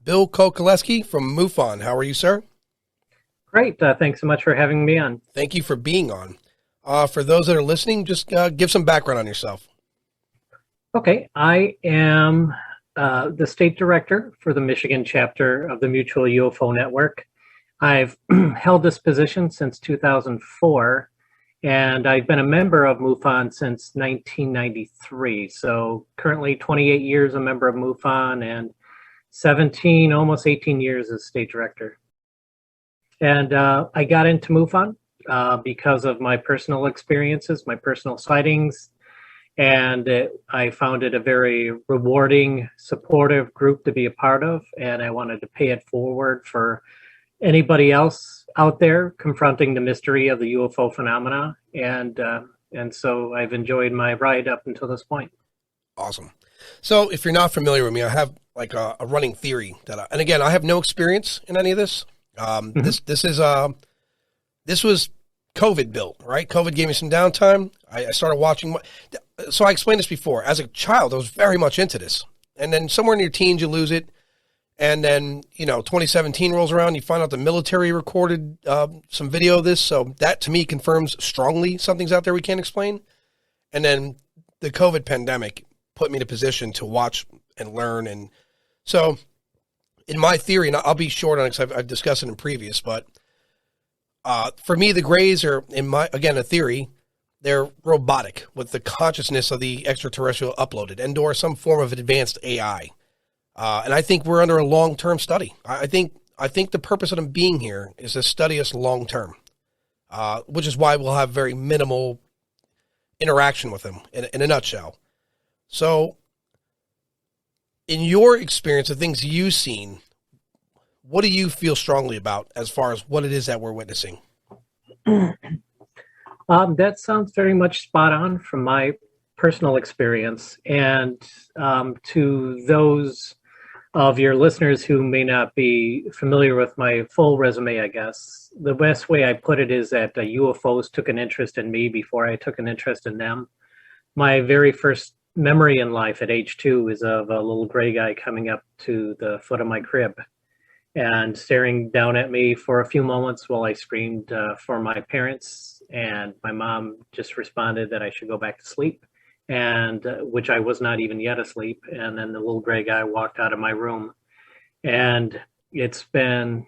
Bill Konkolesky from Mufon. How are you, sir? Great. Thanks so much for having me on. Thank you for being on. For those that are listening, just give some background on yourself. Okay. I am the state director for the Michigan chapter of the Mutual UFO Network. I've held this position since 2004, and I've been a member of MUFON since 1993. So currently 28 years a member of MUFON and 17, almost 18 years as state director. And I got into MUFON because of my personal experiences, my personal sightings, and I found it a very rewarding, supportive group to be a part of, and I wanted to pay it forward for anybody else out there confronting the mystery of the UFO phenomena, and so I've enjoyed my ride up until this point. Awesome. So if you're not familiar with me, I have like a running theory and again, I have no experience in any of this. This was COVID built, right? COVID gave me some downtime. I started watching. So I explained this before. As a child, I was very much into this. And then somewhere in your teens, you lose it. And then, 2017 rolls around, you find out the military recorded some video of this. So that to me confirms strongly something's out there we can't explain. And then the COVID pandemic put me in a position to watch and learn. And so in my theory, and I'll be short on it because I've discussed it in previous, but for me, the Greys are, a theory, they're robotic with the consciousness of the extraterrestrial uploaded and/or some form of advanced AI. And I think we're under a long-term study. I think the purpose of them being here is to study us long-term, which is why we'll have very minimal interaction with them in a nutshell. So in your experience, the things you've seen, what do you feel strongly about as far as what it is that we're witnessing? That sounds very much spot on from my personal experience. And to those of your listeners who may not be familiar with my full resume, I guess, the best way I put it is that UFOs took an interest in me before I took an interest in them. My very first memory in life at age 2 is of a little gray guy coming up to the foot of my crib and staring down at me for a few moments while I screamed for my parents, and my mom just responded that I should go back to sleep, and which I was not even yet asleep. And then the little gray guy walked out of my room, and it's been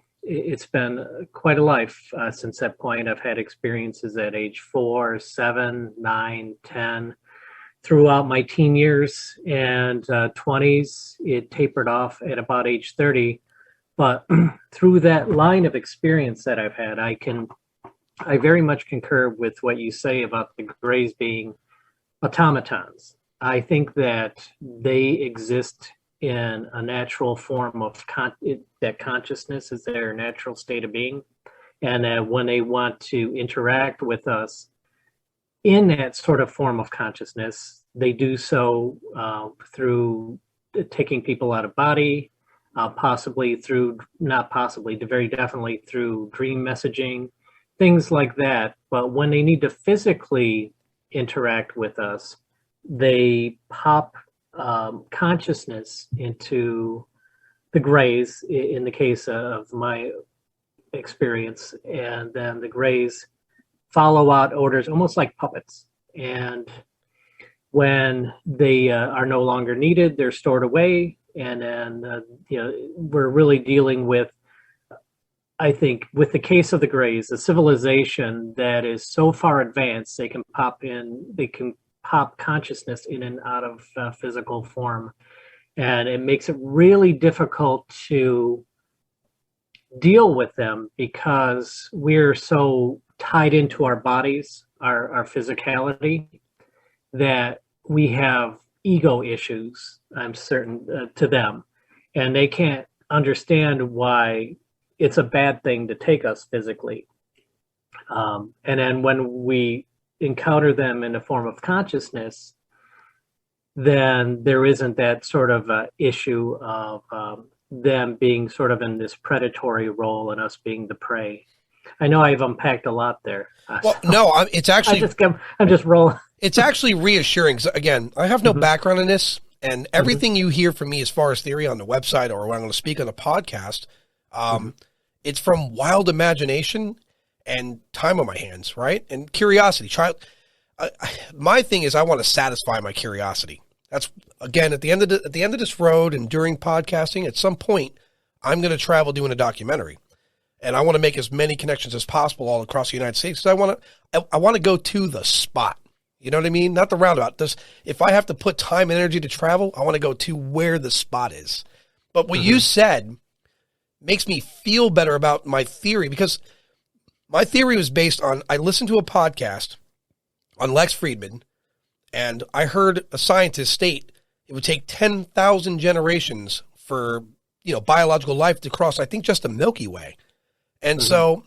quite a life since that point. I've had experiences at age 4, 7, 9, 10, throughout my teen years and 20s. It tapered off at about age 30. But through that line of experience that I've had, I very much concur with what you say about the Greys being automatons. I think that they exist in a natural form of that consciousness is their natural state of being. And that when they want to interact with us in that sort of form of consciousness, they do so through taking people out of body, very definitely through dream messaging, things like that. But when they need to physically interact with us, they pop consciousness into the Greys, in the case of my experience, and then the Greys follow out orders almost like puppets. And when they are no longer needed, they're stored away. And then, we're really dealing with, I think, with the case of the Greys, a civilization that is so far advanced, they can pop consciousness in and out of physical form. And it makes it really difficult to deal with them because we're so tied into our bodies, our physicality, that we have ego issues, I'm certain, to them. And they can't understand why it's a bad thing to take us physically. And then when we encounter them in a form of consciousness, then there isn't that sort of issue of them being sort of in this predatory role and us being the prey. I know I've unpacked a lot there. Well, no, it's actually... I'm just rolling. It's actually reassuring. Again, I have no background in this, And everything you hear from me as far as theory on the website or when I'm going to speak on the podcast, it's from wild imagination and time on my hands, right? And curiosity. My thing is I want to satisfy my curiosity. That's, again, at the end of this road and during podcasting, at some point, I'm going to travel doing a documentary. And I want to make as many connections as possible all across the United States. So I want to go to the spot. You know what I mean? Not the roundabout. If I have to put time and energy to travel, I want to go to where the spot is. But what you said makes me feel better about my theory, because my theory was based on, I listened to a podcast on Lex Friedman, and I heard a scientist state it would take 10,000 generations for, biological life to cross, I think, just the Milky Way. And so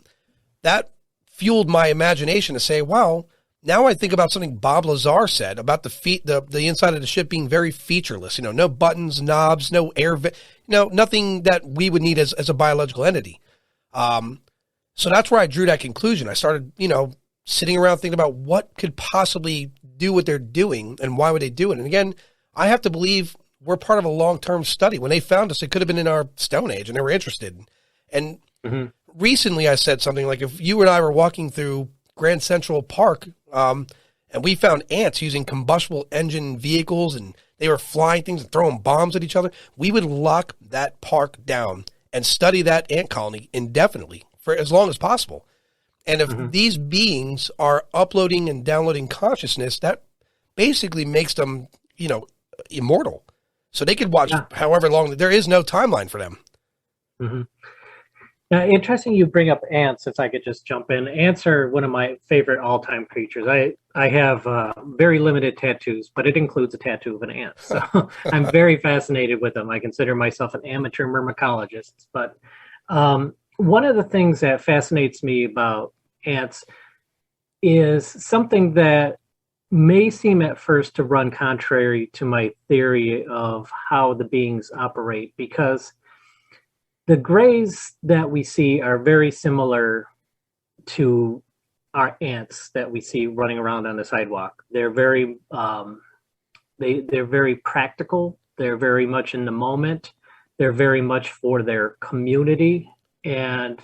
that fueled my imagination to say, wow, now I think about something Bob Lazar said about the inside of the ship being very featureless, no buttons, knobs, no nothing that we would need as a biological entity. So that's where I drew that conclusion. I started, sitting around thinking about what could possibly do what they're doing and why would they do it. And again, I have to believe we're part of a long-term study. When they found us, it could have been in our Stone Age and they were interested. And recently I said something like, if you and I were walking through Grand Central Park, and we found ants using combustible engine vehicles and they were flying things and throwing bombs at each other, we would lock that park down and study that ant colony indefinitely for as long as possible. And if these beings are uploading and downloading consciousness, that basically makes them, immortal. So they could watch however long. There is no timeline for them. Now, interesting you bring up ants, if I could just jump in. Ants are one of my favorite all-time creatures. I have very limited tattoos, but it includes a tattoo of an ant. So I'm very fascinated with them. I consider myself an amateur myrmecologist. But one of the things that fascinates me about ants is something that may seem at first to run contrary to my theory of how the beings operate, because the grays that we see are very similar to our ants that we see running around on the sidewalk. They're very, they're very practical. They're very much in the moment. They're very much for their community. And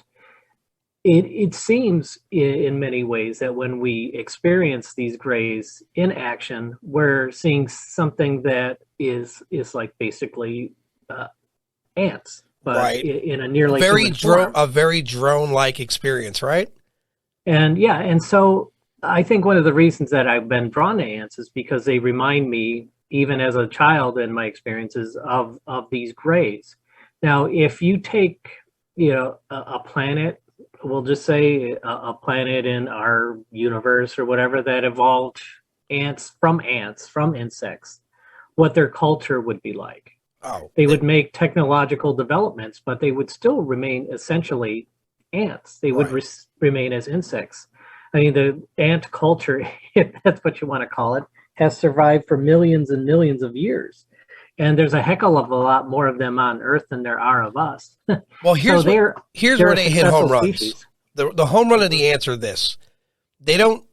it seems in many ways that when we experience these grays in action, we're seeing something that is like basically ants. But in a nearly a very drone-like experience, right? And so I think one of the reasons that I've been drawn to ants is because they remind me, even as a child in my experiences, of these grays. Now, if you take a planet, we'll just say a planet in our universe or whatever that evolved from insects, what their culture would be like. They would make technological developments, but they would still remain essentially ants. They would remain as insects. I mean, the ant culture, if that's what you want to call it, has survived for millions and millions of years. And there's a heck of a lot more of them on Earth than there are of us. Well, here's where they hit home runs. The home run of the ants are this. They don't,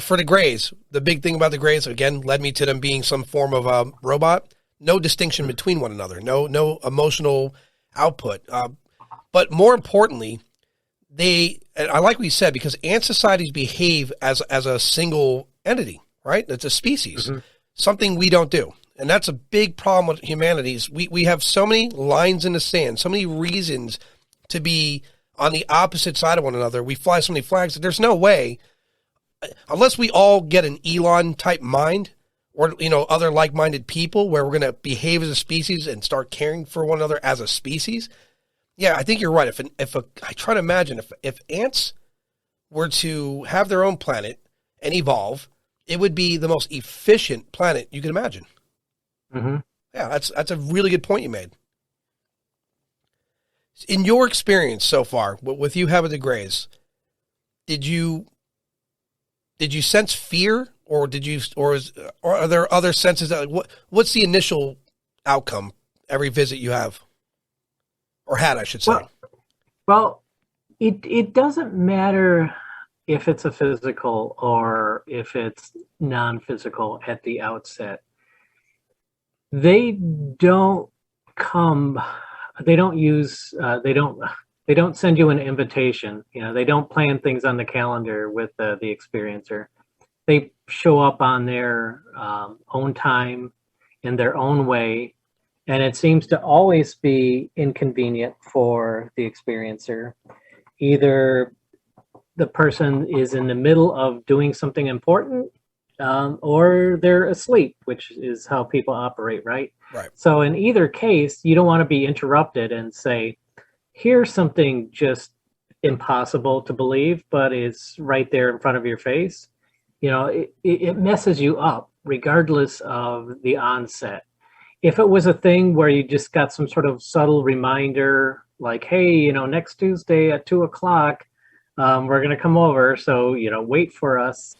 for the grays, the big thing about the grays, again, led me to them being some form of a robot. No distinction between one another. No emotional output. But more importantly, and I like what you said, because ant societies behave as a single entity, right? It's a species, something we don't do. And that's a big problem with humanity. We have so many lines in the sand, so many reasons to be on the opposite side of one another. We fly so many flags that there's no way, unless we all get an Elon type mind, or other like-minded people, where we're going to behave as a species and start caring for one another as a species. Yeah, I think you're right. I try to imagine if ants were to have their own planet and evolve, it would be the most efficient planet you can imagine. Yeah, that's a really good point you made. In your experience so far, with you having the grays, did you sense fear? Or are there other senses what's the initial outcome every visit you have, or had, I should say? Well, it doesn't matter if it's a physical or if it's non-physical at the outset. They don't come. They don't use. They don't send you an invitation. You know, they don't plan things on the calendar with the experiencer. They show up on their own time, in their own way, and it seems to always be inconvenient for the experiencer. Either the person is in the middle of doing something important, or they're asleep, which is how people operate, right? Right. So in either case, you don't want to be interrupted and say, here's something just impossible to believe, but it's right there in front of your face. You know, it messes you up regardless of the onset. If it was a thing where you just got some sort of subtle reminder, like, hey, you know, next Tuesday at 2 o'clock, we're going to come over. So, you know, wait for us.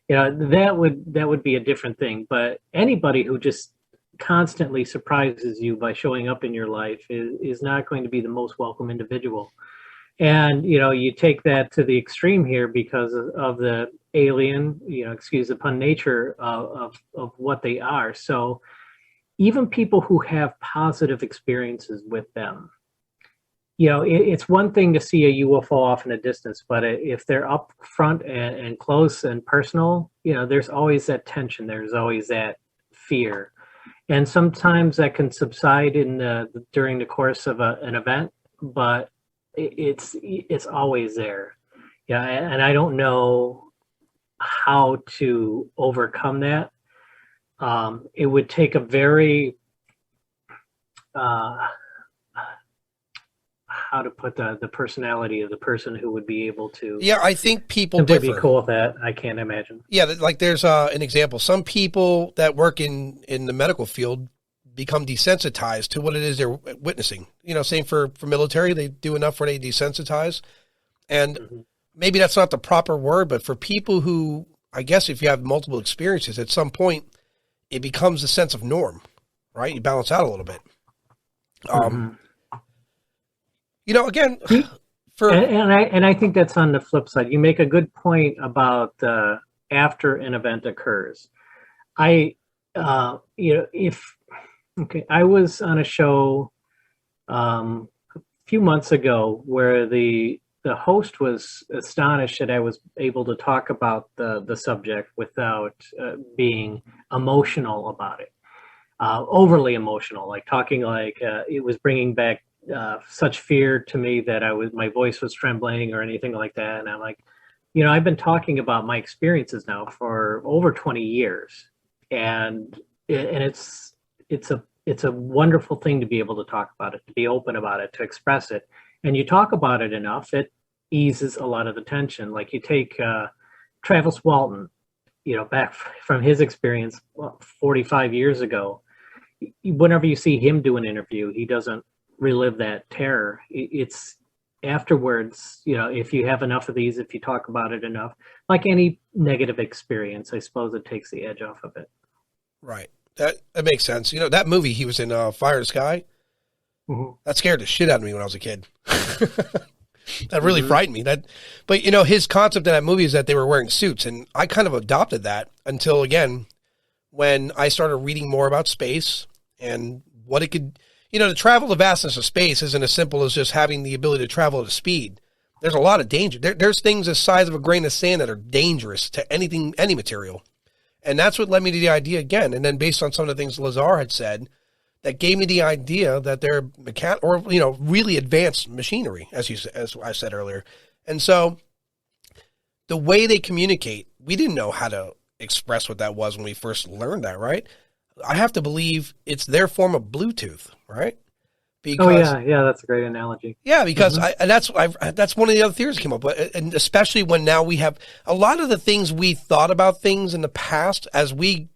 You know, that would be a different thing. But anybody who just constantly surprises you by showing up in your life is not going to be the most welcome individual. And, you know, you take that to the extreme here because of the alien, you know, excuse the pun, nature of what they are. So even people who have positive experiences with them, you know, it's one thing to see a UFO off in a distance, but if they're up front and close and personal, you know, there's always that tension. There's always that fear. And sometimes that can subside during the course of an event, but it's always there. Yeah, and I don't know how to overcome that. It would take a very how to put the personality of the person who would be able to. Yeah, I think people differ. Be cool with that. I can't imagine. Yeah, like there's an example. Some people that work in the medical field become desensitized to what it is they're witnessing. You know, same for military, they do enough where they desensitize. And maybe that's not the proper word, but for people who, I guess if you have multiple experiences, at some point it becomes a sense of norm, right? You balance out a little bit. You know, again, and I think that's on the flip side. You make a good point about after an event occurs. I was on a show a few months ago where the host was astonished that I was able to talk about the subject without being emotional about it, overly emotional, like talking like it was bringing back such fear to me that my voice was trembling or anything like that. And I'm like, you know, I've been talking about my experiences now for over 20 years, and it's a wonderful thing to be able to talk about it, to be open about it, to express it. And you talk about it enough, it eases a lot of the tension. Like you take Travis Walton, you know, back from his experience 45 years ago. Whenever you see him do an interview, he doesn't relive that terror. It's afterwards, you know, if you have enough of these, if you talk about it enough, like any negative experience, I suppose it takes the edge off of it. Right. That makes sense. You know, that movie he was in, Fire the Sky, that scared the shit out of me when I was a kid. That really frightened me. But you know, his concept in that movie is that they were wearing suits, and I kind of adopted that until, again, when I started reading more about space and what it could, you know, to travel the vastness of space isn't as simple as just having the ability to travel at a speed. There's a lot of danger. There's things the size of a grain of sand that are dangerous to any material. And that's what led me to the idea again. And then based on some of the things Lazar had said, that gave me the idea that they're really advanced machinery, as I said earlier. And so the way they communicate, we didn't know how to express what that was when we first learned that, right? I have to believe it's their form of Bluetooth, right? Because, that's a great analogy. Yeah, because that's one of the other theories that came up, and especially when now we have a lot of the things we thought about things in the past as we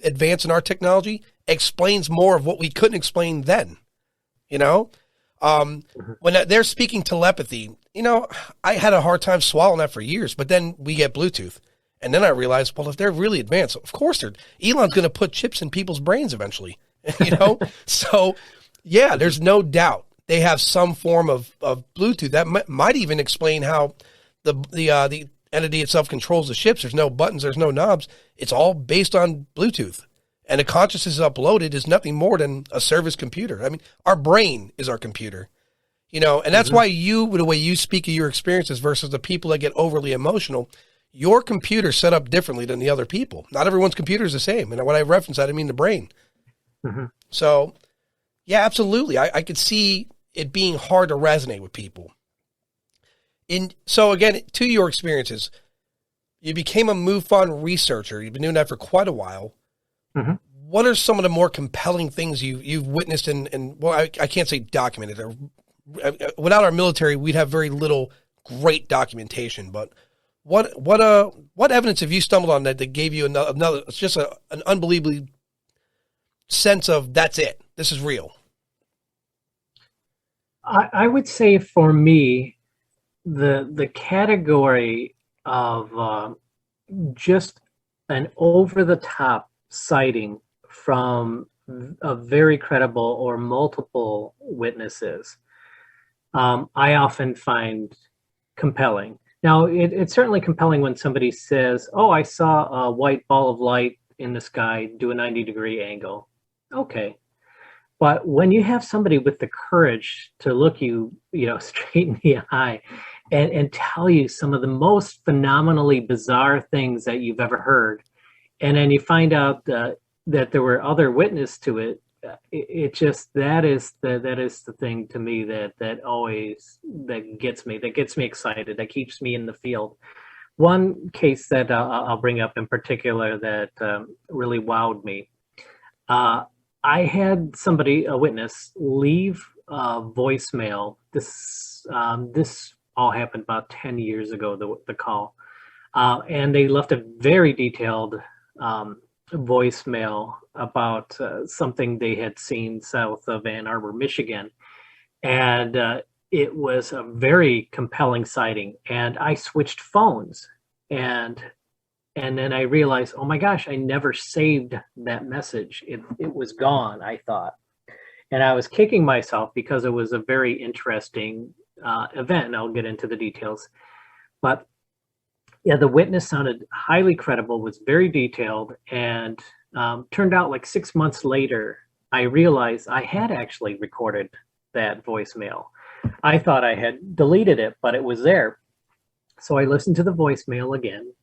advance in our technology explains more of what we couldn't explain then. You know, when they're speaking telepathy, you know, I had a hard time swallowing that for years, but then we get Bluetooth. And then I realized, well, if they're really advanced, of course Elon's going to put chips in people's brains eventually, you know? So, yeah, there's no doubt they have some form of Bluetooth. That might even explain how the entity itself controls the ships. There's no buttons, there's no knobs. It's all based on Bluetooth. and a consciousness is uploaded is nothing more than a service computer. I mean, our brain is our computer, you know, and that's why the way you speak of your experiences versus the people that get overly emotional, your computer's set up differently than the other people. Not everyone's computer is the same. And when I reference that, I mean the brain. So, yeah, absolutely. I could see it being hard to resonate with people. So again, to your experiences, you became a MUFON researcher. You've been doing that for quite a while. What are some of the more compelling things you've witnessed and well, I can't say documented. Without our military, we'd have very little great documentation. But what evidence have you stumbled on that gave you another? It's just an unbelievably sense of that's it. This is real. I would say for me, the category of just an over-the-top sighting from a very credible or multiple witnesses, I often find compelling. Now, it's certainly compelling when somebody says, oh, I saw a white ball of light in the sky do a 90-degree angle. Okay. But when you have somebody with the courage to look you straight in the eye and tell you some of the most phenomenally bizarre things that you've ever heard, and then you find out that there were other witnesses to it, that is the thing to me that gets me excited, that keeps me in the field. One case that I'll bring up in particular that really wowed me. I had a witness, leave a voicemail. This all happened about 10 years ago, the call. And they left a very detailed voicemail about something they had seen south of Ann Arbor, Michigan. And it was a very compelling sighting. And I switched phones. And then I realized, oh my gosh, I never saved that message. It was gone, I thought. And I was kicking myself because it was a very interesting event, and I'll get into the details. But yeah, the witness sounded highly credible, was very detailed, and turned out like 6 months later, I realized I had actually recorded that voicemail. I thought I had deleted it, but it was there. So I listened to the voicemail again.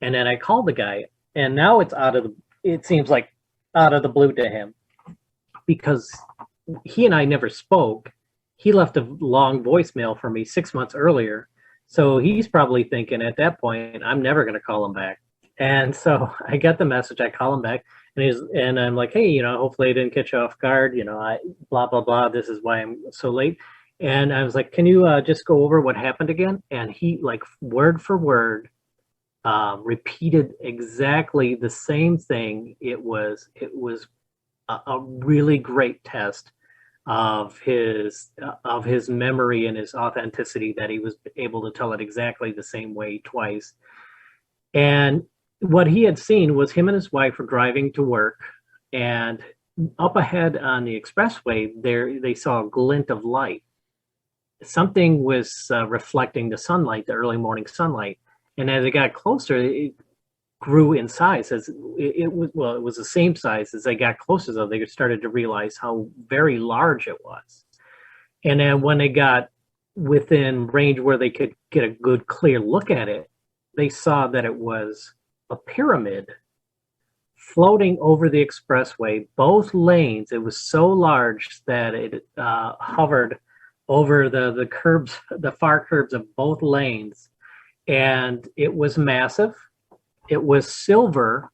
And then I called the guy, and now it seems like out of the blue to him, because he and I never spoke. He left a long voicemail for me 6 months earlier. So he's probably thinking at that point, I'm never going to call him back. And so I got the message, I call him back, and I'm like, hey, hopefully I didn't catch you off guard. Blah, blah, blah. This is why I'm so late. And I was like, can you just go over what happened again? And he, like, word for word, repeated exactly the same thing. It was a really great test of his memory and his authenticity, that he was able to tell it exactly the same way twice. And what he had seen was him and his wife were driving to work, and up ahead on the expressway they saw a glint of light. Something was reflecting the sunlight, the early morning sunlight. And as it got closer, it grew in size. As it was the same size. As they got closer, though, they started to realize how very large it was. And then when they got within range where they could get a good, clear look at it, they saw that it was a pyramid floating over the expressway, both lanes. It was so large that it hovered over the curbs, the far curbs of both lanes. And it was massive. It was silver.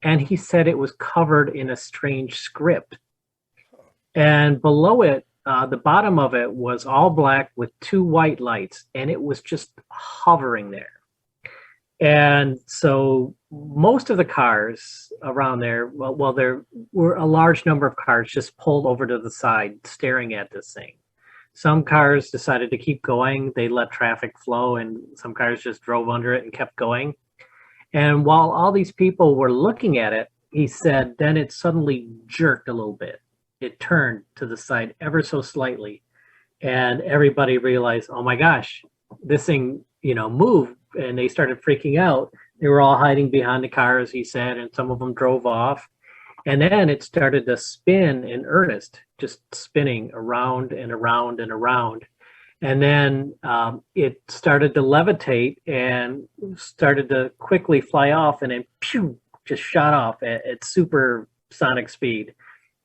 And he said it was covered in a strange script. And below it, the bottom of it was all black with two white lights. And it was just hovering there. And so most of the cars around there, well, there were a large number of cars just pulled over to the side staring at this thing. Some cars decided to keep going. They let traffic flow, and some cars just drove under it and kept going. And while all these people were looking at it, he said, then it suddenly jerked a little bit. It turned to the side ever so slightly. And everybody realized, oh my gosh, this thing, moved. And they started freaking out. They were all hiding behind the cars, he said, and some of them drove off. And then it started to spin in earnest, just spinning around and around and around. And then it started to levitate and started to quickly fly off, and then pew, just shot off at supersonic speed.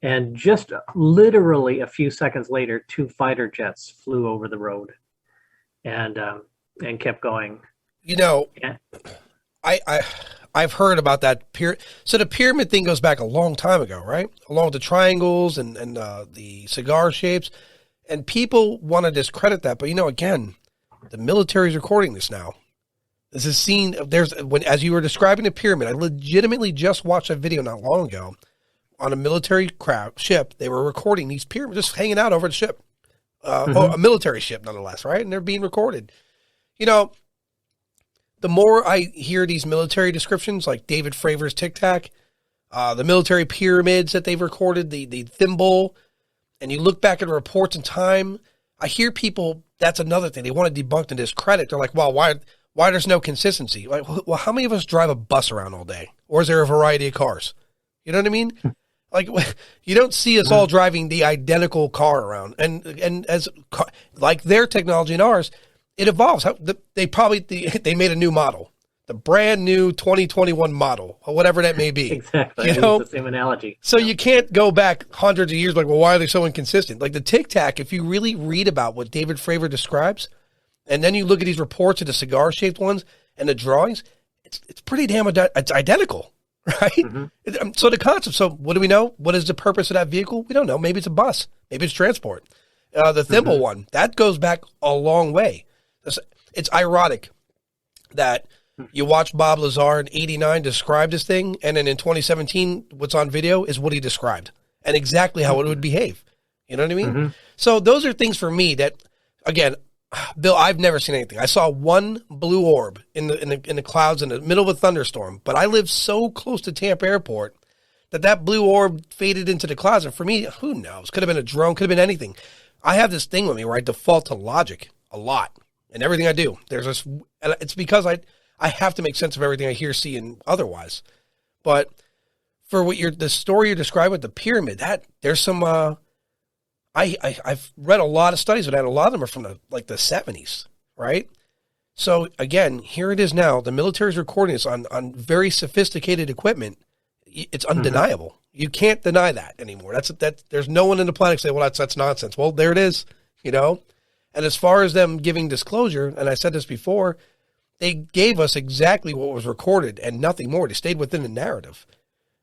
And just literally a few seconds later, 2 fighter jets flew over the road and kept going. You know, Yeah. I've heard about that pyramid. So the pyramid thing goes back a long time ago, right? Along with the triangles and the cigar shapes. And people want to discredit that. But, you know, again, the military is recording this now. This is seen. As you were describing the pyramid, I legitimately just watched a video not long ago on a military ship. They were recording these pyramids just hanging out over the ship. A military ship, nonetheless, right? And they're being recorded. You know, the more I hear these military descriptions, like David Fravor's Tic Tac, the military pyramids that they've recorded, the thimble, and you look back at the reports in time, I hear people, that's another thing. They want to debunk and discredit. They're like, well, why there's no consistency? Like, well, how many of us drive a bus around all day? Or is there a variety of cars? You know what I mean? Like, you don't see us all driving the identical car around. And as like their technology and ours, it evolves. They made a new model, the brand new 2021 model, or whatever that may be. Exactly. You know? It's the same analogy. So you can't go back hundreds of years like, well, why are they so inconsistent? Like the Tic Tac, if you really read about what David Fravor describes, and then you look at these reports of the cigar-shaped ones and the drawings, it's pretty damn it's identical, right? Mm-hmm. So the concept, so what do we know? What is the purpose of that vehicle? We don't know. Maybe it's a bus. Maybe it's transport. The thimble one, that goes back a long way. It's ironic that you watch Bob Lazar in '89 describe this thing, and then in 2017, what's on video is what he described and exactly how it would behave. You know what I mean? Mm-hmm. So those are things for me that, again, Bill, I've never seen anything. I saw one blue orb in the clouds in the middle of a thunderstorm, but I live so close to Tampa Airport that blue orb faded into the clouds. And for me, who knows? Could have been a drone, could have been anything. I have this thing with me where I default to logic a lot in everything I do. It's because I have to make sense of everything I hear, see, and otherwise. But for the story you're describing with the pyramid, that there's some. I've read a lot of studies on that. A lot of them are from the 70s, right? So again, here it is now. The military is recording this on very sophisticated equipment. It's undeniable. Mm-hmm. You can't deny that anymore. There's no one in the planet say, well, that's nonsense. Well, there it is, you know. And as far as them giving disclosure, and I said this before, they gave us exactly what was recorded and nothing more. They stayed within the narrative.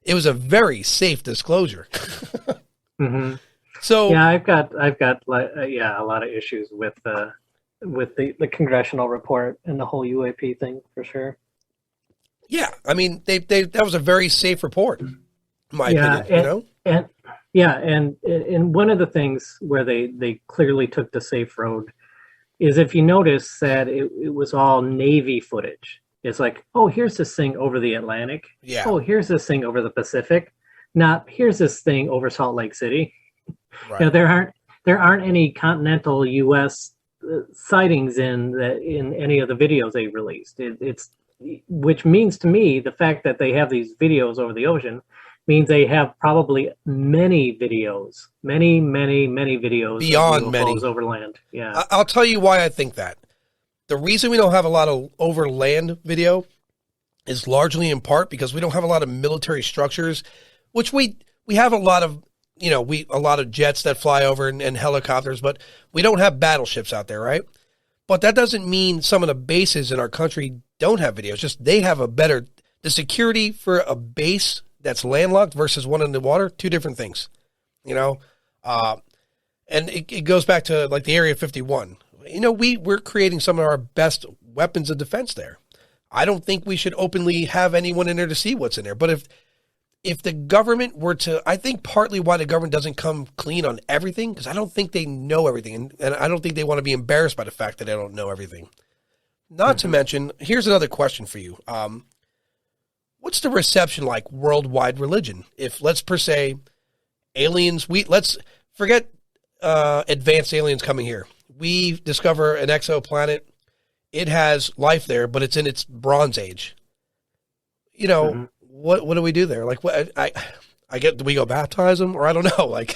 It was a very safe disclosure. Mm-hmm. So yeah, I've got a lot of issues with the congressional report and the whole UAP thing for sure. Yeah, I mean, that was a very safe report, in my opinion. And one of the things where they clearly took the safe road is if you notice that it was all Navy footage. It's like, oh, here's this thing over the Atlantic. Yeah. Oh, here's this thing over the Pacific. Not here's this thing over Salt Lake City. Right. You know, there aren't any continental U.S. sightings in any of the videos they released. Which means to me the fact that they have these videos over the ocean means they have probably many videos beyond many over land. Yeah, I'll tell you why I think that. The reason we don't have a lot of over land video is largely in part because we don't have a lot of military structures, which we have a lot of. You know, a lot of jets that fly over and helicopters, but we don't have battleships out there, right? But that doesn't mean some of the bases in our country don't have videos. Just they have the security for a base that's landlocked versus one in the water, two different things, you know? And it goes back to like the Area 51. You know, we're creating some of our best weapons of defense there. I don't think we should openly have anyone in there to see what's in there. But if the government were to, I think partly why the government doesn't come clean on everything, because I don't think they know everything. And I don't think they want to be embarrassed by the fact that they don't know everything. Not to mention, here's another question for you. What's the reception like worldwide religion? If let's per se aliens, let's forget advanced aliens coming here. We discover an exoplanet. It has life there, but it's in its Bronze Age. You know, what do we do there? Like, Do we go baptize them, or I don't know, like.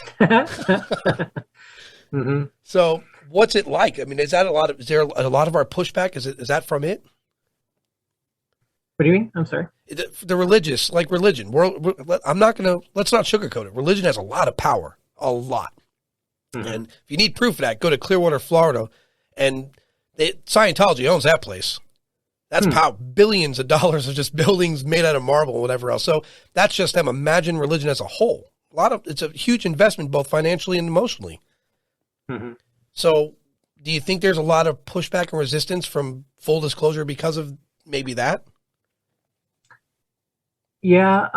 Hmm. So what's it like? I mean, is there a lot of our pushback? Is that from it? What do you mean? I'm sorry. The religious, like religion. Let's not sugarcoat it. Religion has a lot of power, a lot. Hmm. And if you need proof of that, go to Clearwater, Florida, and Scientology owns that place. That's power, billions of dollars of just buildings made out of marble and whatever else. So that's just them. Imagine religion as a whole. It's a huge investment, both financially and emotionally. Hmm. So do you think there's a lot of pushback and resistance from full disclosure because of maybe that? Yeah,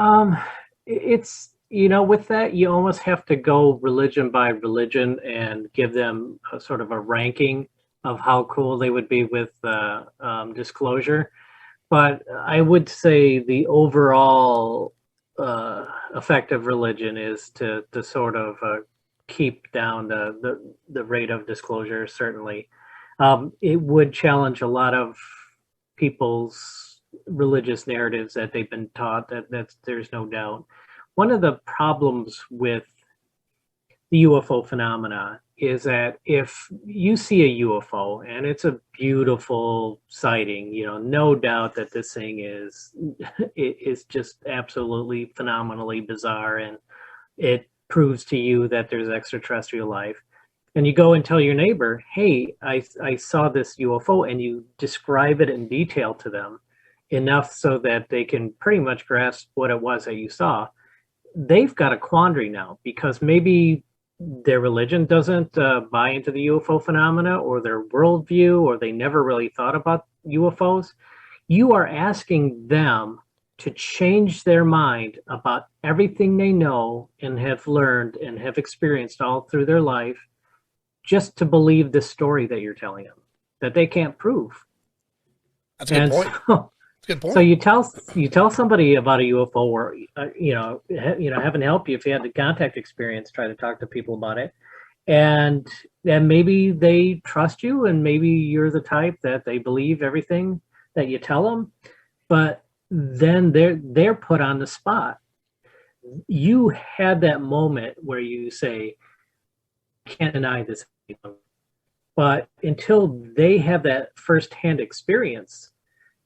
it's, with that, you almost have to go religion by religion and give them a sort of a ranking of how cool they would be with disclosure. But I would say the overall effect of religion is to sort of keep down the rate of disclosure, certainly. It would challenge a lot of people's religious narratives that they've been taught, that's there's no doubt. One of the problems with the UFO phenomena is that if you see a UFO and it's a beautiful sighting, no doubt that this thing is just absolutely phenomenally bizarre, and it proves to you that there's extraterrestrial life. And you go and tell your neighbor, hey, I saw this UFO, and you describe it in detail to them enough so that they can pretty much grasp what it was that you saw. They've got a quandary now, because maybe their religion doesn't buy into the UFO phenomena, or their worldview, or they never really thought about UFOs. You are asking them to change their mind about everything they know and have learned and have experienced all through their life, just to believe this story that you're telling them that they can't prove. That's a good point. That's a good point. So you tell somebody about a UFO, or having to help you if you had the contact experience, try to talk to people about it, and then maybe they trust you, and maybe you're the type that they believe everything that you tell them, but then they're put on the spot. You had that moment where you say, can't deny this, but until they have that firsthand experience,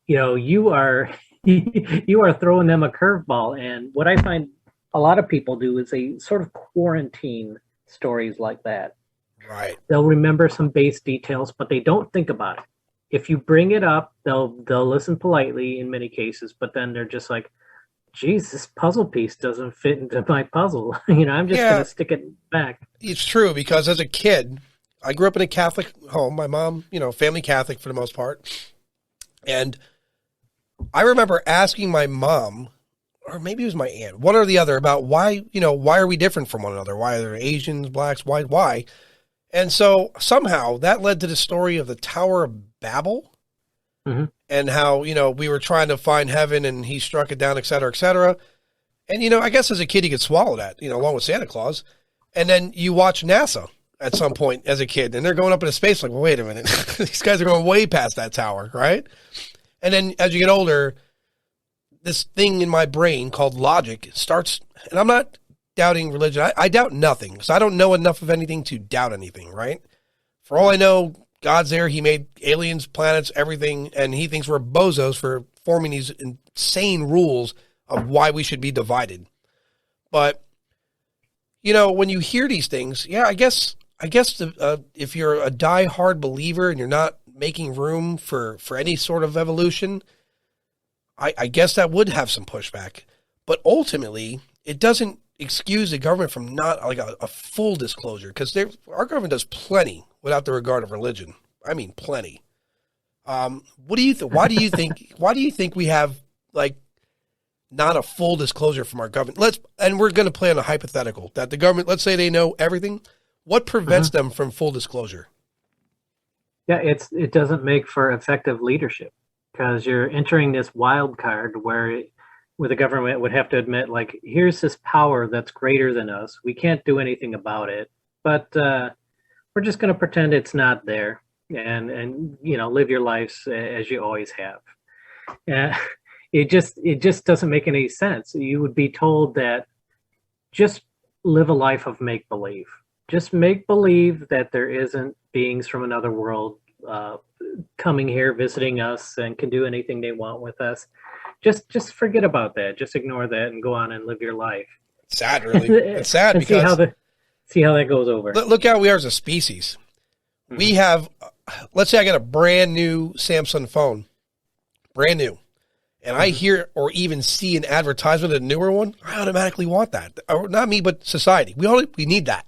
you are you are throwing them a curveball. And what I find a lot of people do is they sort of quarantine stories like that. Right. They'll remember some base details, but they don't think about it. If you bring it up, they'll listen politely in many cases, but then they're just like, geez, this puzzle piece doesn't fit into my puzzle. I'm just going to stick it back. It's true, because as a kid, I grew up in a Catholic home. My mom, family Catholic for the most part. And I remember asking my mom, or maybe it was my aunt, one or the other, about why are we different from one another? Why are there Asians, blacks, why? And so somehow that led to the story of the Tower of Babel. Mm-hmm. And how, we were trying to find heaven and he struck it down, et cetera, et cetera. And, I guess as a kid, you could swallow that, along with Santa Claus. And then you watch NASA at some point as a kid, and they're going up into space like, well, wait a minute. These guys are going way past that tower, right? And then as you get older, this thing in my brain called logic starts, and I'm not doubting religion. I doubt nothing, because I don't know enough of anything to doubt anything, right? For all I know, God's there. He made aliens, planets, everything, and he thinks we're bozos for forming these insane rules of why we should be divided. But, when you hear these things, I guess if you're a die-hard believer and you're not making room for any sort of evolution, I guess that would have some pushback. But ultimately, it doesn't excuse the government from not like a full disclosure, because our government does plenty without the regard of religion. I mean, plenty. What do you think? Why do you think we have not a full disclosure from our government? And we're going to play on a hypothetical that the government, let's say they know everything. What prevents them from full disclosure? Yeah, it doesn't make for effective leadership, because you're entering this wild card where the government would have to admit, here's this power that's greater than us. We can't do anything about it, but we're just going to pretend it's not there, and live your lives as you always have. It just doesn't make any sense. You would be told that just live a life of make believe. Just make believe that there isn't beings from another world coming here, visiting us, and can do anything they want with us. Just forget about that. Just ignore that and go on and live your life. Sad, really. It's sad and because see how that goes over. Look how we are as a species. Mm-hmm. We have, let's say I got a brand new Samsung phone, brand new, and I hear or even see an advertisement of a newer one, I automatically want that. Or not me, but society. We need that,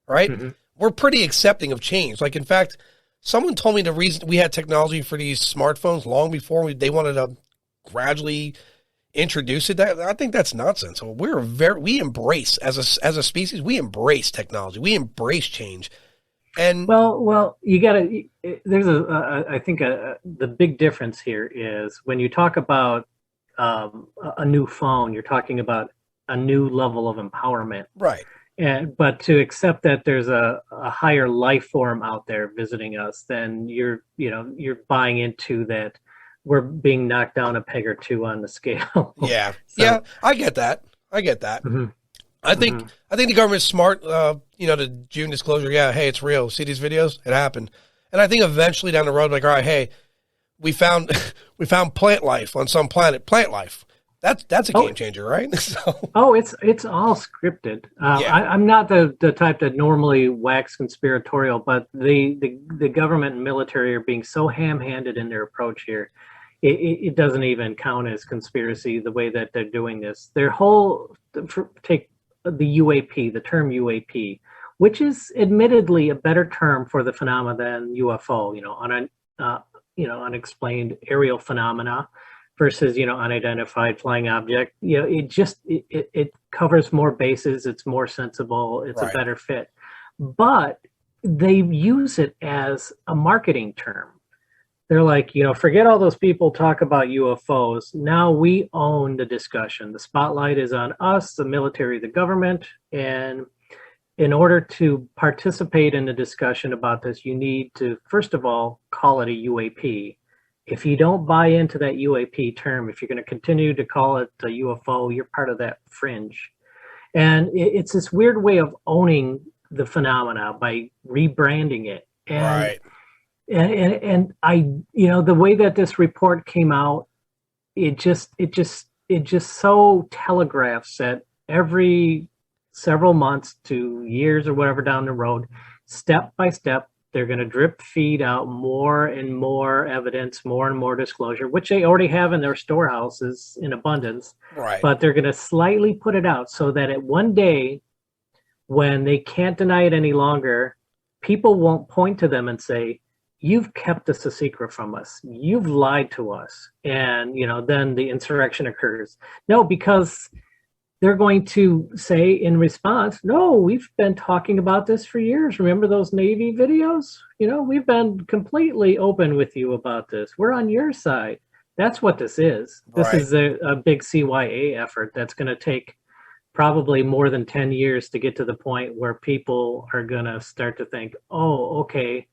right? Mm-hmm. We're pretty accepting of change. Like, in fact, someone told me the reason we had technology for these smartphones long before they wanted to gradually introduce it. I think that's nonsense. So we embrace as a species, we embrace technology. We embrace change. And well, you gotta, there's I think the big difference here is when you talk about a new phone, you're talking about a new level of empowerment. Right. But to accept that there's a higher life form out there visiting us, then you're buying into that we're being knocked down a peg or two on the scale. Yeah. Yeah. I get that. Mm-hmm. I think the government's smart, the June disclosure. Yeah. Hey, it's real. See these videos? It happened. And I think eventually down the road, like, all right, hey, we found plant life on some planet, plant life. That's a game changer, right? So. Oh, it's all scripted. I'm not the type that normally wax conspiratorial, but the government and military are being so ham-handed in their approach here. It doesn't even count as conspiracy the way that they're doing this. Their whole take the UAP, the term UAP, which is admittedly a better term for the phenomena than UFO. Unexplained aerial phenomena versus unidentified flying object. It covers more bases. It's more sensible. It's right. A better fit. But they use it as a marketing term. They're like, forget all those people talk about UFOs. Now we own the discussion. The spotlight is on us, the military, the government. And in order to participate in the discussion about this, you need to, first of all, call it a UAP. If you don't buy into that UAP term, if you're going to continue to call it a UFO, you're part of that fringe. And it's this weird way of owning the phenomena by rebranding it. And right. And I, the way that this report came out, it just so telegraphs that every several months to years or whatever down the road, step by step, they're going to drip feed out more and more evidence, more and more disclosure, which they already have in their storehouses in abundance. Right. But they're going to slightly put it out so that at one day, when they can't deny it any longer, people won't point to them and say, you've kept this a secret from us. You've lied to us. And, then the insurrection occurs. No, because they're going to say in response, no, we've been talking about this for years. Remember those Navy videos? We've been completely open with you about this. We're on your side. That's what this is. This right. is a big CYA effort that's going to take probably more than 10 years to get to the point where people are going to start to think, oh, okay,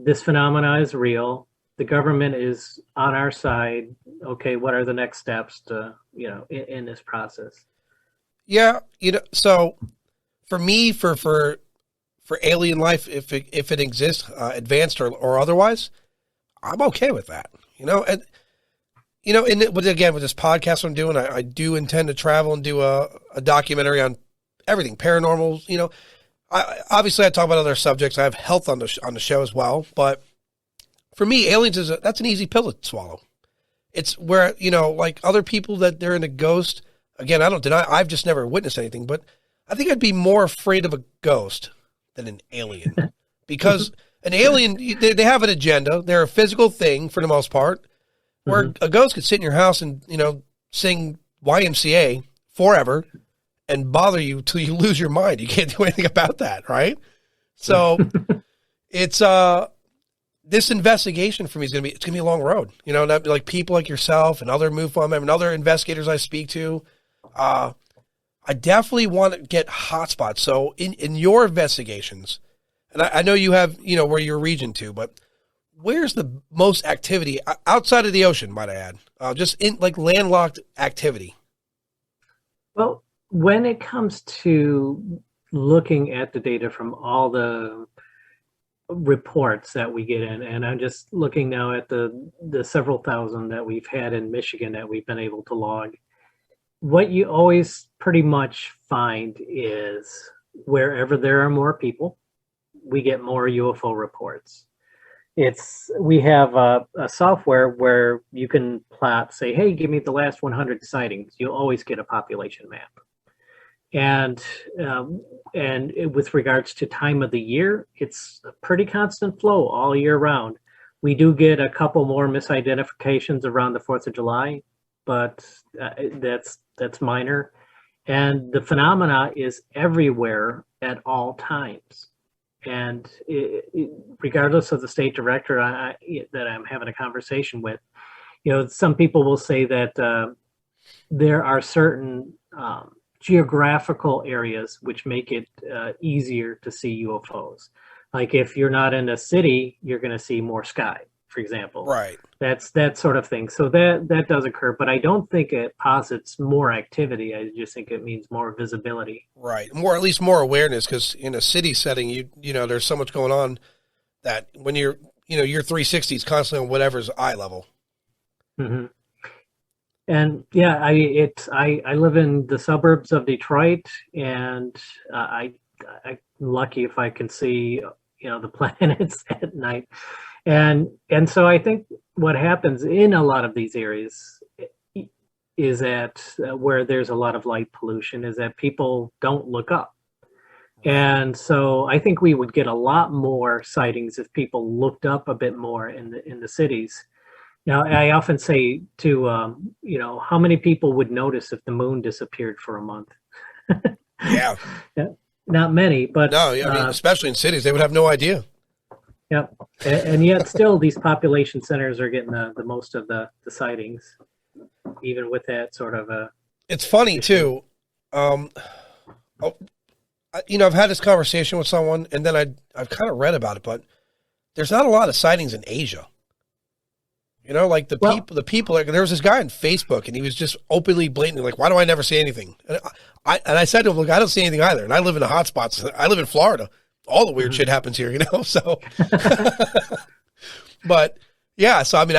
this phenomena is real. The government is on our side. Okay, what are the next steps to, in this process? Yeah, so for me, for alien life, if it exists, advanced or otherwise, I'm okay with that. But again, with this podcast I'm doing, I do intend to travel and do a documentary on everything paranormal. Obviously I talk about other subjects. I have health on the show as well, but for me, aliens that's an easy pill to swallow. It's where, like other people that they're in a ghost. Again, I don't deny, I've just never witnessed anything, but I think I'd be more afraid of a ghost than an alien because an alien, they have an agenda. They're a physical thing for the most part, where a ghost could sit in your house and, sing YMCA forever and bother you till you lose your mind. You can't do anything about that, right? So it's this investigation for me it's gonna be a long road. Like people like yourself and other Mufon and other investigators I speak to. I definitely want to get hotspots. So in your investigations, and I know you have where your region to, but where's the most activity outside of the ocean? Might I add, just in like landlocked activity? Well, when it comes to looking at the data from all the reports that we get in, and I'm just looking now at the several thousand that we've had in Michigan that we've been able to log, what you always pretty much find is wherever there are more people, we get more UFO reports. We have a software where you can plot, say, hey, give me the last 100 sightings. You'll always get a population map. And with regards to time of the year, it's a pretty constant flow all year round. We do get a couple more misidentifications around the 4th of July, but that's minor. And the phenomena is everywhere at all times. And regardless of the state director that I'm having a conversation with, some people will say that there are certain geographical areas which make it easier to see UFOs. Like if you're not in a city, you're going to see more sky, for example. Right. That's that sort of thing. So that does occur, but I don't think it posits more activity. I just think it means more visibility. Right. At least more awareness, because in a city setting, you know, there's so much going on that when your 360 is constantly on whatever's eye level. Mm-hmm. And yeah, I live in the suburbs of Detroit, and I'm lucky if I can see the planets at night, and so I think what happens in a lot of these areas is that where there's a lot of light pollution is that people don't look up, and so I think we would get a lot more sightings if people looked up a bit more in the cities. Now, I often say to, how many people would notice if the moon disappeared for a month? Yeah. Not many, but... No, I mean, especially in cities, they would have no idea. Yeah, and yet still these population centers are getting the most of the sightings, even with that sort of a... It's funny, issue. Too. I've had this conversation with someone, and then I've kind of read about it, but there's not a lot of sightings in Asia. Like the people, there was this guy on Facebook, and he was just openly, blatantly like, why do I never see anything? And I said to him, look, I don't see anything either. And I live in the hot spots. I live in Florida. All the weird shit happens here, so. But yeah, so I mean,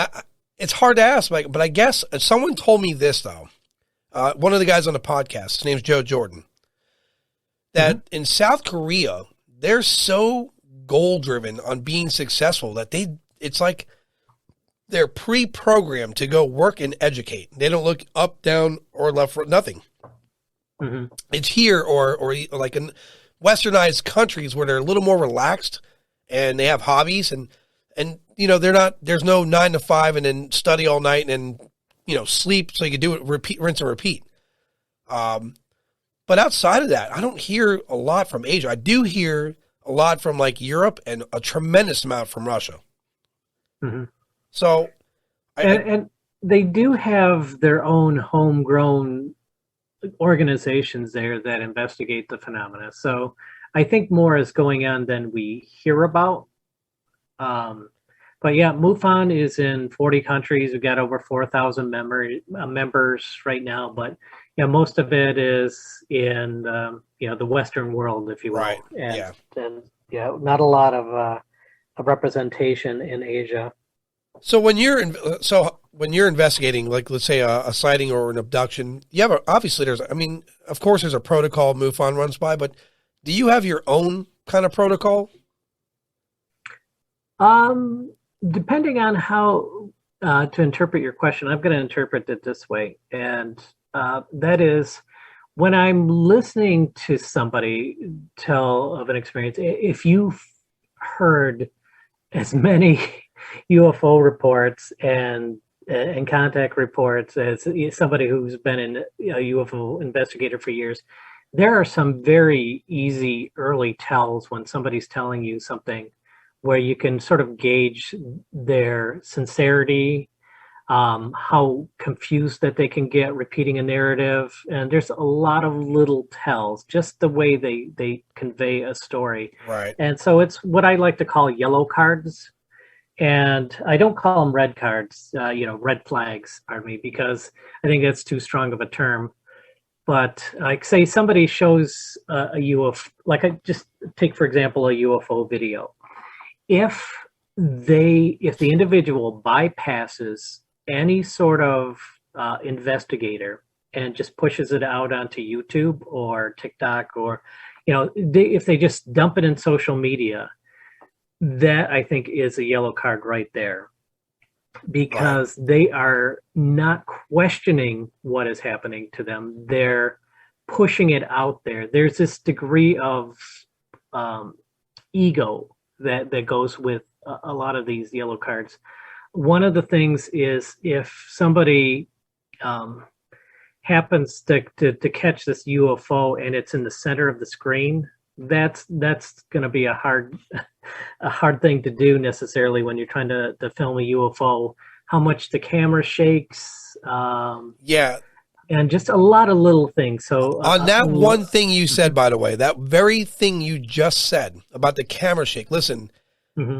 it's hard to ask, but I guess someone told me this though. One of the guys on the podcast, his name's Joe Jordan, that in South Korea, they're so goal driven on being successful that it's like, they're pre-programmed to go work and educate. They don't look up, down, or left, nothing. Mm-hmm. It's here or like in westernized countries where they're a little more relaxed and they have hobbies and there's no 9 to 5 and then study all night and then, sleep so you can do it, rinse and repeat. But outside of that, I don't hear a lot from Asia. I do hear a lot from like Europe and a tremendous amount from Russia. Mm-hmm. So, and they do have their own homegrown organizations there that investigate the phenomena. So I think more is going on than we hear about. But yeah, Mufon is in 40 countries. We've got over 4,000 members right now. But most of it is in the Western world, if you will. Right. And not a lot of representation in Asia. So when you're investigating, like let's say a sighting or an abduction, you have of course there's a protocol MUFON runs by, but do you have your own kind of protocol? Depending on how to interpret your question, I'm going to interpret it this way, and that is when I'm listening to somebody tell of an experience. If you've heard as many UFO reports and contact reports as somebody who's been a UFO investigator for years, there are some very easy early tells when somebody's telling you something where you can sort of gauge their sincerity, how confused that they can get repeating a narrative. And there's a lot of little tells, just the way they convey a story. Right. And so it's what I like to call yellow cards. And I don't call them red cards, red flags, pardon me, because I think that's too strong of a term. But like, say somebody shows a UFO, like I just take for example a UFO video. If the individual bypasses any sort of investigator and just pushes it out onto YouTube or TikTok, or if they just dump it in social media, that I think is a yellow card right there, because they are not questioning what is happening to them. They're pushing it out there. There's this degree of ego that goes with a lot of these yellow cards. One of the things is if somebody happens to catch this UFO and it's in the center of the screen, that's going to be a hard thing to do necessarily when you're trying to film a UFO. How much the camera shakes, and just a lot of little things. So on that one thing you said, by the way, that very thing you just said about the camera shake. Listen,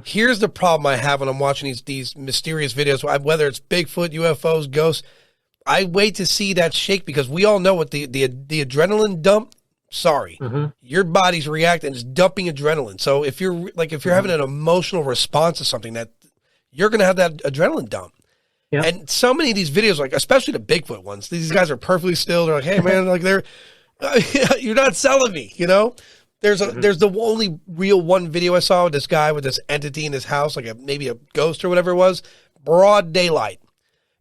here's the problem I have when I'm watching these mysterious videos, whether it's Bigfoot, UFOs, ghosts. I wait to see that shake because we all know what the adrenaline dump. Sorry, your body's reacting, it's dumping adrenaline. So if you're having an emotional response to something, that you're going to have that adrenaline dump. Yep. And so many of these videos, like especially the Bigfoot ones, these guys are perfectly still. They're like, hey man, like you're not selling me, There's the only real one video I saw with this guy with this entity in his house, like maybe a ghost or whatever it was, broad daylight.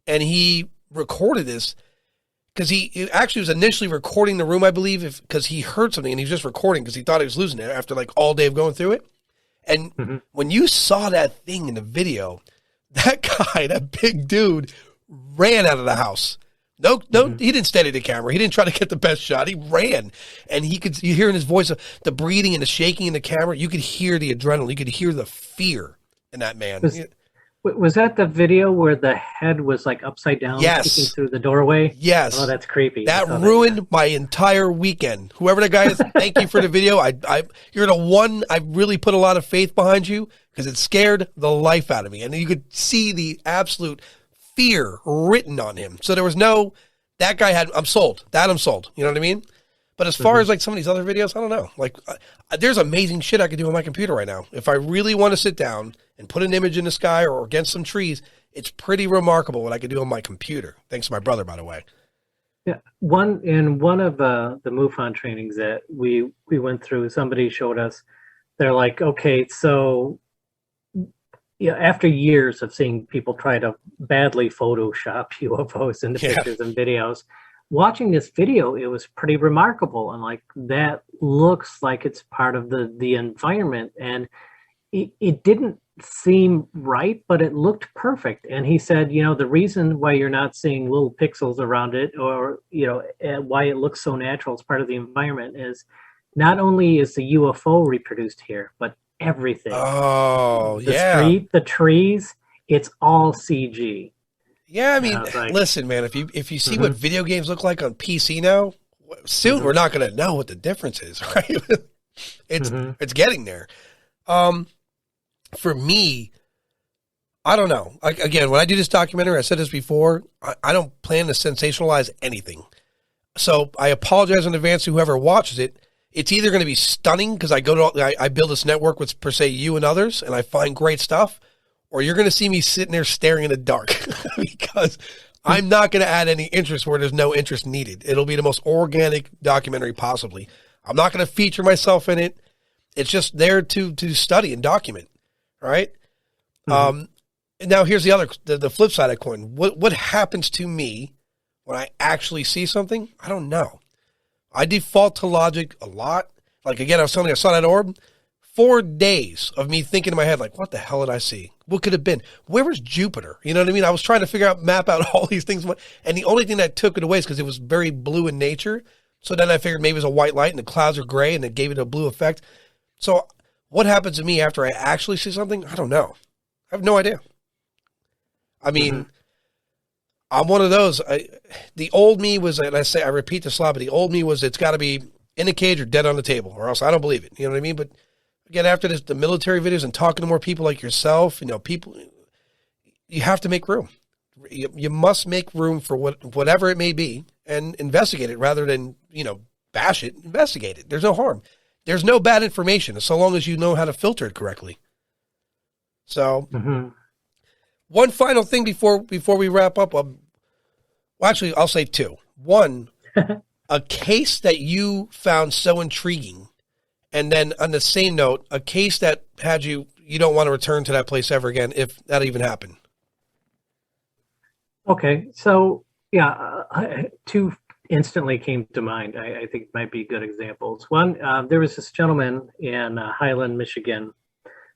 And he recorded this because he actually was initially recording the room, I believe, because he heard something and he was just recording because he thought he was losing it after like all day of going through it. And when you saw that thing in the video, that guy, that big dude, ran out of the house. No, he didn't steady the camera. He didn't try to get the best shot. He ran, and you hear in his voice the breathing and the shaking in the camera. You could hear the adrenaline. You could hear the fear in that man. Was that the video where the head was like upside down, peeking through the doorway? Yes. Oh, that's creepy. That ruined my entire weekend. Whoever the guy is, thank you for the video. You're the one. I really put a lot of faith behind you because it scared the life out of me, and you could see the absolute fear written on him. So there was that guy had, I'm sold. I'm sold. You know what I mean? But as far as like some of these other videos, I don't know. Like there's amazing shit I could do on my computer right now. If I really want to sit down and put an image in the sky or against some trees, it's pretty remarkable what I could do on my computer. Thanks to my brother, by the way. Yeah. One of the Mufon trainings that we went through, somebody showed us, they're like, okay, so after years of seeing people try to badly Photoshop UFOs into pictures and videos, watching this video, it was pretty remarkable. And like, that looks like it's part of the environment. And it didn't seem right, but it looked perfect. And he said, the reason why you're not seeing little pixels around it, or, why it looks so natural as part of the environment, is not only is the UFO reproduced here, but everything. Oh, the trees, it's all CG. Yeah, I mean, listen, man, if you see what video games look like on PC now, soon we're not going to know what the difference is, right? It's getting there. For me, I don't know. Like, again, when I do this documentary, I said this before, I don't plan to sensationalize anything. So I apologize in advance to whoever watches it. It's either going to be stunning because I build this network with, per se, you and others, and I find great stuff, or you're going to see me sitting there staring in the dark because I'm not going to add any interest where there's no interest needed. It'll be the most organic documentary possibly. I'm not going to feature myself in it. It's just there to study and document, right? Now here's the flip side of the coin. What happens to me when I actually see something? I don't know. I default to logic a lot. Like, again, I was telling you, I saw that orb. 4 days of me thinking in my head, like, what the hell did I see? What could it have been? Where was Jupiter? You know what I mean? I was trying to map out all these things. And the only thing that took it away is because it was very blue in nature. So then I figured maybe it was a white light and the clouds are gray and it gave it a blue effect. So what happens to me after I actually see something? I don't know. I have no idea. I mean, I'm one of those. The old me was, and I repeat this a lot, but the old me was, it's got to be in a cage or dead on the table, or else I don't believe it. You know what I mean? But again, after this, the military videos and talking to more people like yourself, people, you have to make room. You must make room for whatever it may be, and investigate it rather than, bash it. Investigate it. There's no harm. There's no bad information so long as you know how to filter it correctly. So, one final thing before we wrap up. Well, actually, I'll say two. One, a case that you found so intriguing, and then on the same note, a case that had you don't want to return to that place ever again, if that even happened. Okay, so yeah, two instantly came to mind. I think might be good examples. One, there was this gentleman in Highland, Michigan.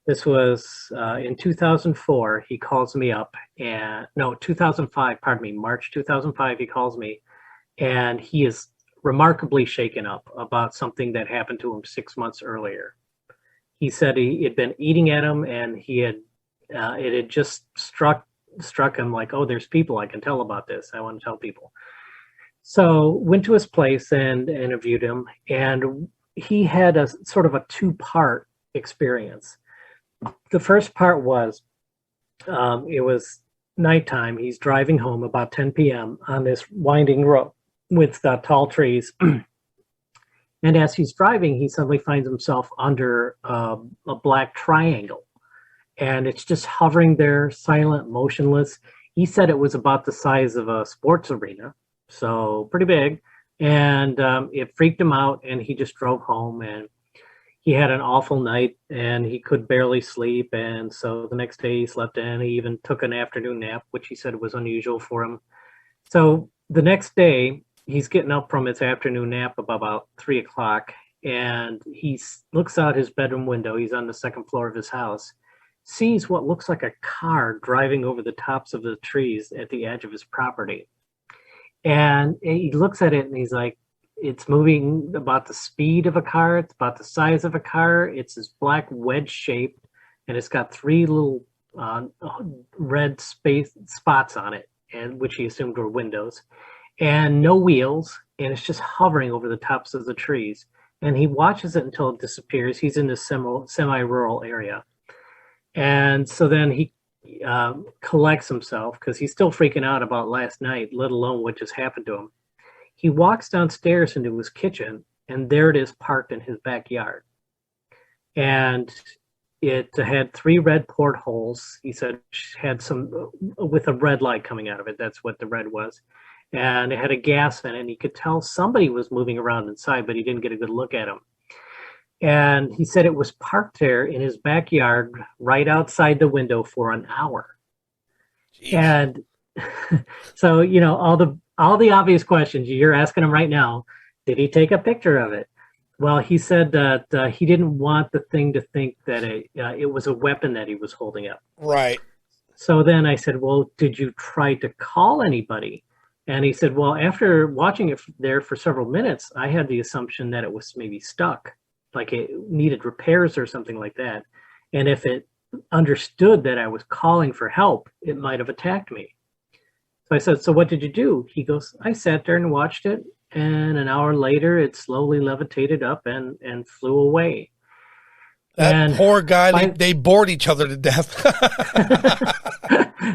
This was in 2004. He calls me up, and no, 2005. Pardon me, March 2005. He calls me, and he is remarkably shaken up about something that happened to him 6 months earlier. He said he had been eating at him, and he had it had just struck him like, oh, there's people I can tell about this. I want to tell people. So went to his place and interviewed him, and he had a sort of a two-part experience. The first part was it was nighttime. He's driving home about 10 p.m. on this winding road with tall trees. And as he's driving, he suddenly finds himself under a black triangle. And it's just hovering there, silent, motionless. He said it was about the size of a sports arena, so pretty big. And it freaked him out, and he just drove home. And he had an awful night, and he could barely sleep. And so the next day he slept in. He even took an afternoon nap, which he said was unusual for him. So the next day, he's getting up from his afternoon nap about 3 o'clock, and he looks out his bedroom window. He's on the second floor of his house, sees what looks like a car driving over the tops of the trees at the edge of his property. And he looks at it, and he's like, it's moving about the speed of a car. It's about the size of a car. It's this black wedge shape, and it's got three little red spots on it, and which he assumed were windows, and no wheels, and it's just hovering over the tops of the trees. And he watches it until it disappears. He's in this semi-rural area. And so then he collects himself, because he's still freaking out about last night, let alone what just happened to him. He walks downstairs into his kitchen, and there it is parked in his backyard. And it had three red portholes. He said had some with a red light coming out of it. That's what the red was. And it had a gas in it, and he could tell somebody was moving around inside, but he didn't get a good look at him. And he said it was parked there in his backyard right outside the window for an hour. Jeez. And so, all the obvious questions you're asking him right now, did he take a picture of it? Well, he said that he didn't want the thing to think that it was a weapon that he was holding up. Right. So then I said, well, did you try to call anybody? And he said, well, after watching it there for several minutes, I had the assumption that it was maybe stuck, like it needed repairs or something like that. And if it understood that I was calling for help, it might have attacked me. So I said, so what did you do? He goes, I sat there and watched it, and an hour later it slowly levitated up and flew away. That poor guy, they bored each other to death.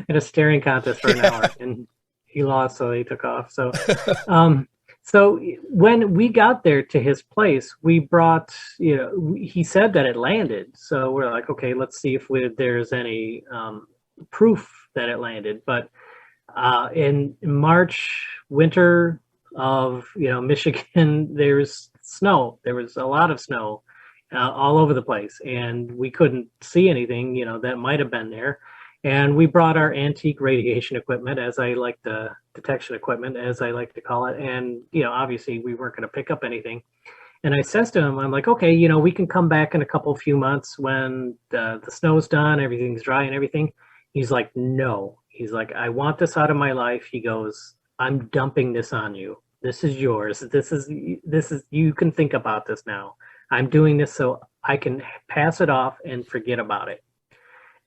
In a staring contest for an hour, and he lost, so he took off. So so when we got there to his place, we brought, he said that it landed. So we're like, okay, let's see if there's any proof that it landed. But in March, winter of Michigan, there's snow. There was a lot of snow all over the place, and we couldn't see anything that might have been there. And we brought our antique radiation equipment, detection equipment, as I like to call it. And obviously we weren't going to pick up anything. And I says to him, I'm like, okay, we can come back in a few months when the snow's done, everything's dry and everything. He's like, no. He's like, I want this out of my life. He goes, I'm dumping this on you. This is yours. This is, you can think about this now. I'm doing this so I can pass it off and forget about it.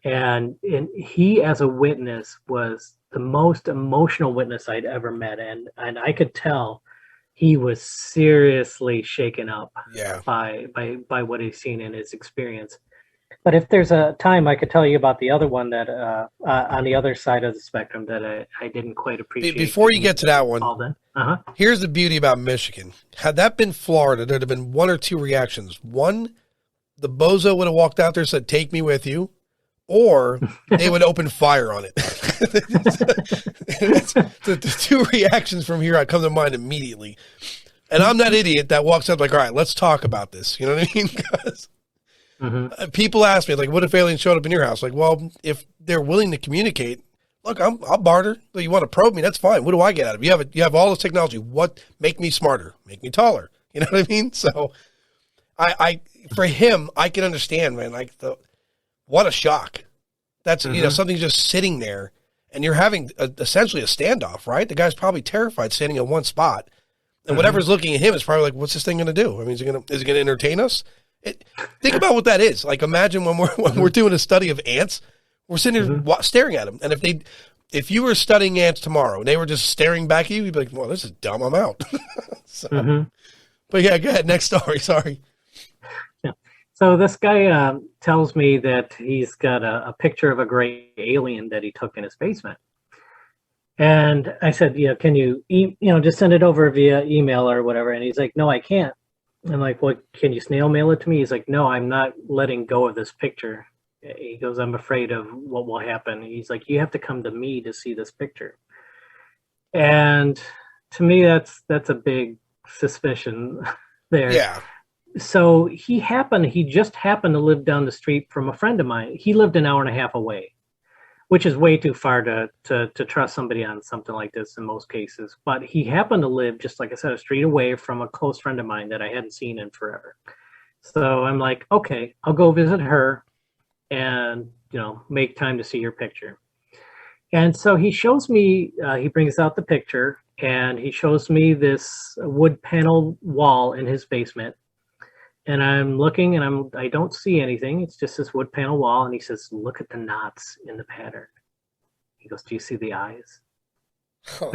And he, as a witness, was the most emotional witness I'd ever met. And I could tell he was seriously shaken up by what he's seen in his experience. But if there's a time, I could tell you about the other one that on the other side of the spectrum that I didn't quite appreciate. Before you get to that one, uh-huh. Here's the beauty about Michigan. Had that been Florida, there'd have been one or two reactions. One, the bozo would have walked out there and said, "Take me with you," or they would open fire on it. the two reactions from here I come to mind immediately. And I'm that idiot that walks up like, "All right, let's talk about this." You know what I mean? Because people ask me, like, what if aliens showed up in your house? Like, well, if they're willing to communicate, look, I'll barter. You want to probe me? That's fine. What do I get out of it? You have all this technology. What? Make me smarter. Make me taller. You know what I mean? So I for him, I can understand, man, like what a shock. That's, something's just sitting there and you're having essentially a standoff, right? The guy's probably terrified standing in one spot. And whatever's looking at him is probably like, what's this thing going to do? I mean, is it going to entertain us? Think about what that is. Like, imagine when we're doing a study of ants, we're sitting here staring at them. And if you were studying ants tomorrow and they were just staring back at you, you'd be like, well, this is dumb. I'm out. But yeah, go ahead. Next story. Sorry. Yeah. So this guy tells me that he's got a picture of a gray alien that he took in his basement. And I said, yeah, can you, just send it over via email or whatever? And he's like, no, I can't. I'm like, well, can you snail mail it to me? He's like, no, I'm not letting go of this picture. He goes, I'm afraid of what will happen. He's like, you have to come to me to see this picture. And to me, that's a big suspicion there. Yeah. So he just happened to live down the street from a friend of mine. He lived an hour and a half away, which is way too far to trust somebody on something like this in most cases. But he happened to live, just like I said, a street away from a close friend of mine that I hadn't seen in forever. So I'm like, okay, I'll go visit her and, make time to see your picture. And so he shows me, he brings out the picture and he shows me this wood panel wall in his basement. And I'm looking and I don't see anything. It's just this wood panel wall. And he says, look at the knots in the pattern. He goes, do you see the eyes? Huh.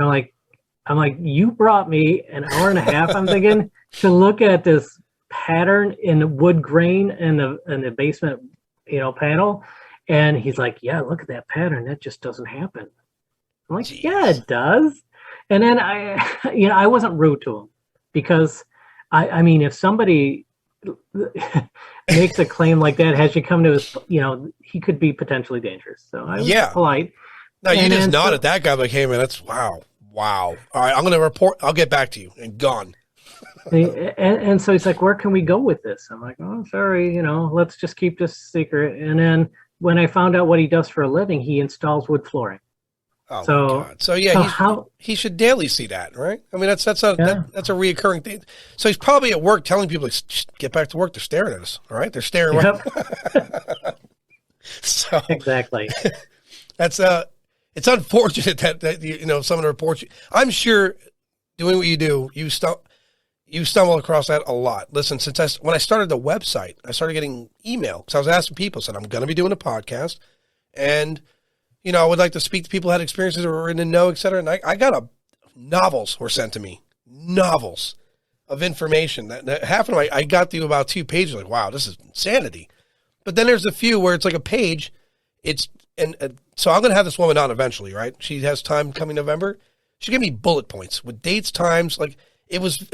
I'm like, you brought me an hour and a half, I'm thinking, to look at this pattern in the wood grain in the basement, panel. And he's like, yeah, look at that pattern. That just doesn't happen. I'm like, jeez. Yeah, it does. And then I wasn't rude to him because I mean, if somebody makes a claim like that, has you come to his, he could be potentially dangerous. So I was polite. No, you just nod at that guy like, hey man, that's wow. All right, I'm going to report. I'll get back to you. And gone. and so he's like, where can we go with this? I'm like, oh, sorry, let's just keep this secret. And then when I found out what he does for a living, he installs wood flooring. Oh, so, my God. So yeah, he should daily see that, right? I mean, that's a reoccurring thing. So he's probably at work telling people, get back to work. They're staring at us. All right. They're staring. Yep. So exactly. That's it's unfortunate that someone reports you. I'm sure doing what you do, you stumble across that a lot. Listen, when I started the website, I started getting email because I was asking people, said I'm going to be doing a podcast, and I would like to speak to people who had experiences or were in the know, et cetera. And I got novels were sent to me, novels of information that half of them I got through about 2 pages. Like, wow, this is insanity. But then there's a few where it's like a page. So I'm going to have this woman on eventually, right? She has time coming November. She gave me bullet points with dates, times. Like it was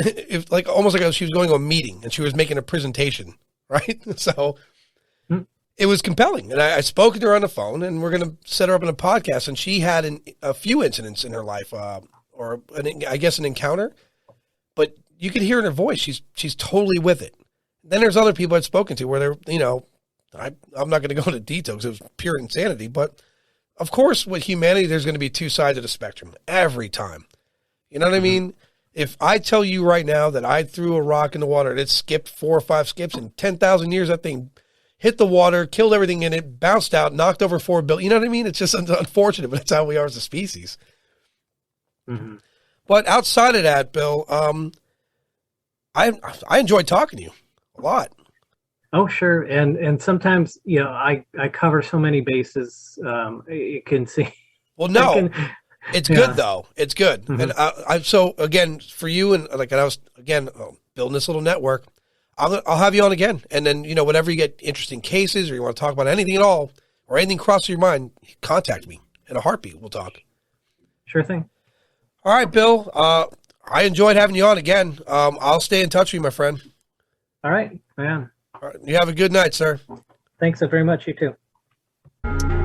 like almost like she was going to a meeting and she was making a presentation, right? So it was compelling. And I spoke to her on the phone and we're going to set her up in a podcast. And she had a few incidents in her life, I guess an encounter, but you could hear in her voice. She's totally with it. Then there's other people I'd spoken to where they're, I'm not going to go into details. It was pure insanity, but of course with humanity, there's going to be two sides of the spectrum every time. You know what I mean? If I tell you right now that I threw a rock in the water and it skipped 4 or 5 skips in 10,000 years, that thing hit the water, killed everything in it, bounced out, knocked over 4 billion. You know what I mean? It's just unfortunate, but it's how we are as a species. Mm-hmm. But outside of that, Bill, I enjoyed talking to you a lot. Oh, sure. And sometimes, I cover so many bases. You can see. Well, no, it's good though. It's good. Mm-hmm. And so again, for you and I was, building this little network, I'll have you on again. And then, you know, whenever you get interesting cases or you want to talk about anything at all or anything crosses your mind, contact me in a heartbeat. We'll talk. Sure thing. All right, Bill. I enjoyed having you on again. I'll stay in touch with you, my friend. All right, man. All right, you have a good night, sir. Thanks so very much. You too.